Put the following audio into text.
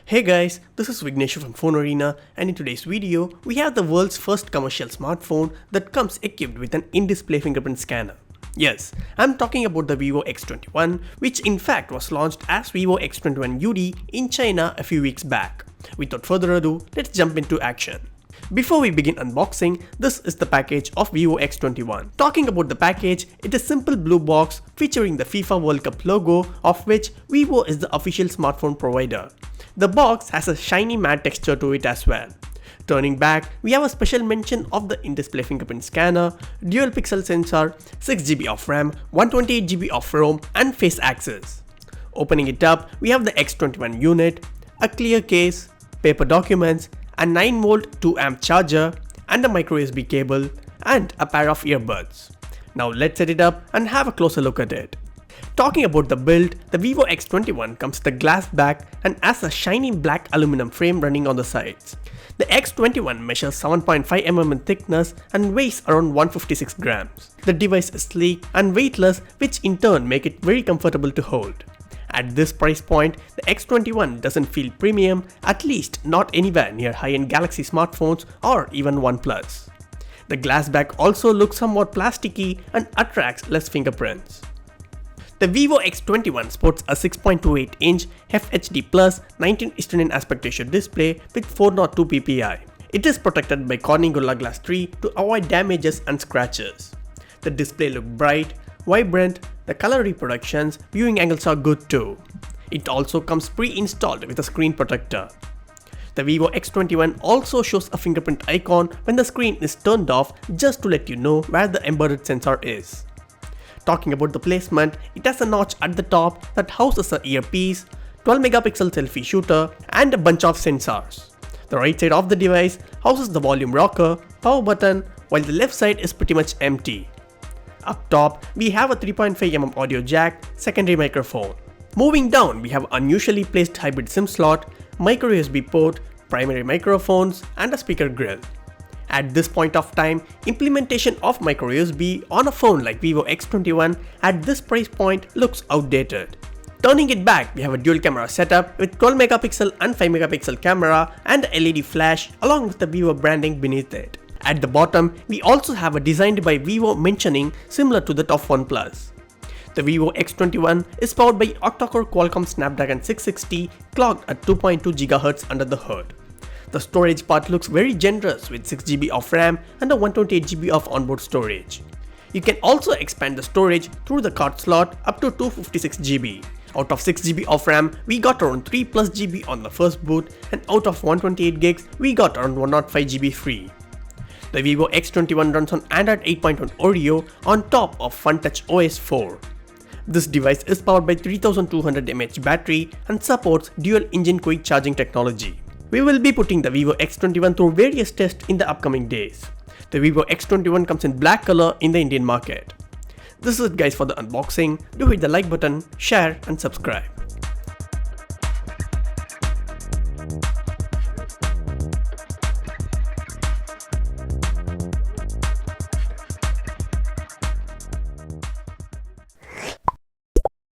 Hey guys, this is Vignesh from Phone Arena, and in today's video, we have the world's first commercial smartphone that comes equipped with an in-display fingerprint scanner. Yes, I'm talking about the Vivo X21, which in fact was launched as Vivo X21 UD in China a few weeks back. Without further ado, let's jump into action. Before we begin unboxing, this is the package of Vivo X21. Talking about the package, it is a simple blue box featuring the FIFA World Cup logo, of which Vivo is the official smartphone provider. The box has a shiny matte texture to it as well. Turning back, we have a special mention of the in-display fingerprint scanner, dual pixel sensor, 6GB of RAM, 128GB of ROM and face access. Opening it up, we have the X21 unit, a clear case, paper documents, a 9V 2A charger and a microSD cable and a pair of earbuds. Now let's set it up and have a closer look at it. Talking about the build, the Vivo X21 comes with a glass back and has a shiny black aluminum frame running on the sides. The X21 measures 7.5mm in thickness and weighs around 156 grams. The device is sleek and weightless, which in turn make it very comfortable to hold. At this price point, the X21 doesn't feel premium, at least not anywhere near high-end Galaxy smartphones or even OnePlus. The glass back also looks somewhat plasticky and attracts less fingerprints. The Vivo X21 sports a 6.28-inch FHD Plus 19:9 aspect ratio display with 402 ppi. It is protected by Corning Gorilla Glass 3 to avoid damages and scratches. The display looks bright, vibrant, the color reproductions, viewing angles are good too. It also comes pre-installed with a screen protector. The Vivo X21 also shows a fingerprint icon when the screen is turned off, just to let you know where the embedded sensor is. Talking about the placement, it has a notch at the top that houses an earpiece, 12MP selfie shooter and a bunch of sensors. The right side of the device houses the volume rocker, power button, while the left side is pretty much empty. Up top, we have a 3.5mm audio jack, secondary microphone. Moving down, we have unusually placed hybrid SIM slot, microSD port, primary microphones and a speaker grill. At this point of time, implementation of microSD on a phone like Vivo X21 at this price point looks outdated. Turning it back, we have a dual camera setup with 12MP and 5MP camera and a LED flash along with the Vivo branding beneath it. At the bottom, we also have a designed by Vivo mentioning similar to that of OnePlus. The Vivo X21 is powered by octa-core Qualcomm Snapdragon 660 clocked at 2.2 GHz under the hood. The storage part looks very generous with 6GB of RAM and a 128GB of onboard storage. You can also expand the storage through the card slot up to 256GB. Out of 6GB of RAM, we got around 3+ GB on the first boot, and out of 128GB, we got around 105GB free. The Vivo X21 runs on Android 8.1 Oreo on top of FunTouch OS 4. This device is powered by 3200 mAh battery and supports dual engine quick charging technology. We will be putting the Vivo X21 through various tests in the upcoming days. The Vivo X21 comes in black color in the Indian market. This is it guys for the unboxing. Do hit the like button, share and subscribe.